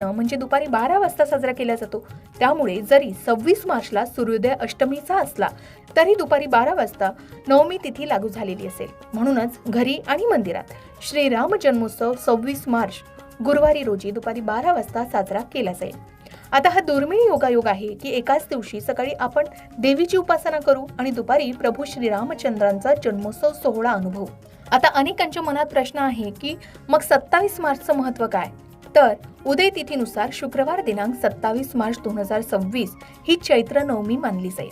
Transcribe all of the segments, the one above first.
म्हणजे दुपारी 12 वाजता साजरा केला जातो. त्यामुळे जरी 26 मार्चला सूर्योदय अष्टमीचा असला तरी दुपारी 12 वाजता नवमी तिथी लागू झालेली असेल. म्हणूनच घरी आणि मंदिरात श्रीराम जन्मोत्सव 26 मार्च गुरुवारी रोजी दुपारी 12 वाजता साजरा केला जाईल. आता हा दुर्मिळ योगायोग आहे की एकाच दिवशी सकाळी आपण देवीची उपासना करू आणि दुपारी प्रभू श्रीरामचंद्रांचा जन्मोत्सव सोहळा अनुभवू. आता अनेकांच्या मनात प्रश्न आहे की मग 27 मार्चचं महत्त्व काय? तर उदय तिथीनुसार शुक्रवार दिनांक 27 मार्च 2026 ही चैत्र नवमी मानली जाईल.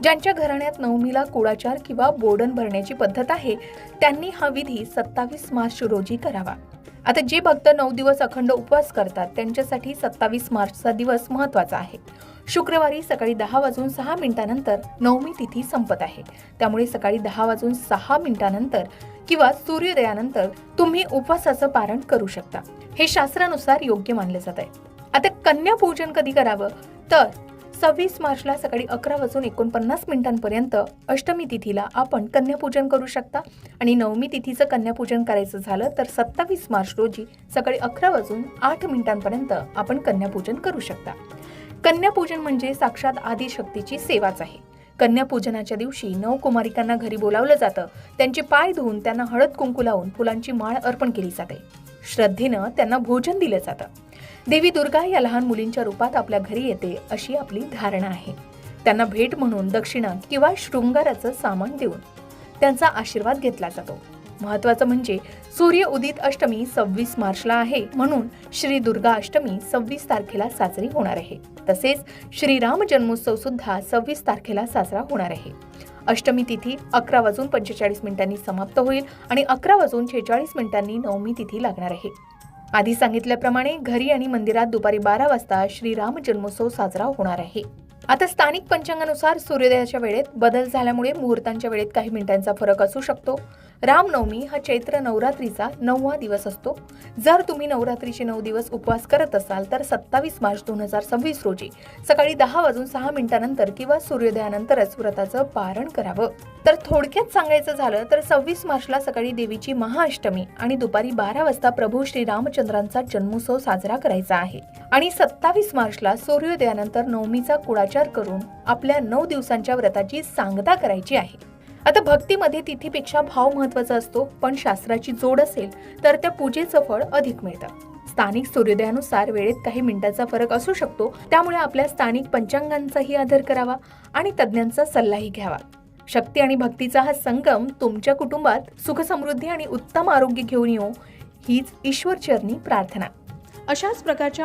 ज्यांच्या घराण्यात नवमीला कुळाचार किंवा बोडण भरण्याची पद्धत आहे त्यांनी हा विधी 27 मार्च रोजी करावा. आता जे भक्त 9 दिवस अखंड उपवास करतात त्यांच्यासाठी 27 मार्चचा दिवस महत्त्वाचा आहे. शुक्रवारी सकाळी 10:06 नवमी तिथी संपत आहे. त्यामुळे सकाळी 10:06 किंवा सूर्योदयानंतर तुम्ही उपवासाचं पारण करू शकता. हे शास्त्रानुसार योग्य मानले जात आहे. आता कन्या पूजन कधी करावं? तर 26 मार्चला सकाळी 11:49 अष्टमी तिथीला आपण कन्यापूजन करू शकता आणि नवमी तिथीचं कन्यापूजन करायचं झालं तर 27 मार्च रोजी सकाळी 11:08 आपण कन्यापूजन करू शकता. कन्यापूजन म्हणजे साक्षात आदिशक्तीची सेवाच आहे. कन्यापूजनाच्या दिवशी 9 कुमारिकांना घरी बोलावलं जातं. त्यांचे पाय धुवून त्यांना हळद कुंकू लावून फुलांची माळ अर्पण केली जाते. श्रद्धेनं त्यांना भोजन दिलं जातं. देवी दुर्गा या लहान मुलींच्या रूपात आपल्या घरी येते अशी आपली धारणा आहे. त्यांना भेट म्हणून दक्षिणा किंवा शृंगाराचं सामान देऊन त्यांचा आशीर्वाद घेतला जातो. महत्त्वाचं म्हणजे सूर्य उदित अष्टमी 26 मार्चला आहे, म्हणून श्री दुर्गा अष्टमी 26 तारखेला साजरी होणार आहे. तसेच श्रीराम जन्मोत्सव सुद्धा 26 तारखेला साजरा होणार आहे. अष्टमी तिथी 11:45 समाप्त होईल आणि 11:46 नवमी तिथी लागणार आहे. आधी सांगितल्याप्रमाणे घरी आणि मंदिरात दुपारी 12 वाजता श्रीराम जन्मोत्सव साजरा होणार आहे. आता स्थानिक पंचांगानुसार सूर्योदयाच्या वेळेत बदल झाल्यामुळे मुहूर्तांच्या वेळेत काही मिनिटांचा फरक असू शकतो. रामनवमी हा चैत्र नवरात्रीचा 9वा दिवस असतो. जर तुम्ही नवरात्रीचे 9 दिवस उपवास करत असाल तर 27 मार्च 2026 रोजी सकाळी 10:06 किंवा सूर्योदयानंतरच व्रताचं पारण करावं. तर थोडक्यात सांगायचं झालं तर 26 मार्चला सकाळी देवीची महाअष्टमी आणि दुपारी 12 वाजता प्रभू श्रीरामचंद्रांचा जन्मोत्सव साजरा करायचा आहे आणि 27 मार्चला सूर्योदयानंतर नवमीचा कुळाचार करून आपल्या 9 दिवसांच्या व्रताची सांगता करायची आहे. आता भक्तीमध्ये तिथीपेक्षा भाव महत्त्वाचा असतो, पण शास्त्राची जोड असेल तर त्या पूजेचं फळ अधिक मिळतं. स्थानिक सूर्योदयानुसार वेळेत काही मिनिटांचा फरक असू शकतो. त्यामुळे आपल्या स्थानिक पंचांगांचाही आदर करावा आणि तज्ञांचा सल्लाही घ्यावा. शक्ती आणि भक्तीचा हा संगम तुमच्या कुटुंबात सुख समृद्धी आणि उत्तम आरोग्य घेऊन येऊ हीच ईश्वरचरणी प्रार्थना. अशाच प्रकारच्या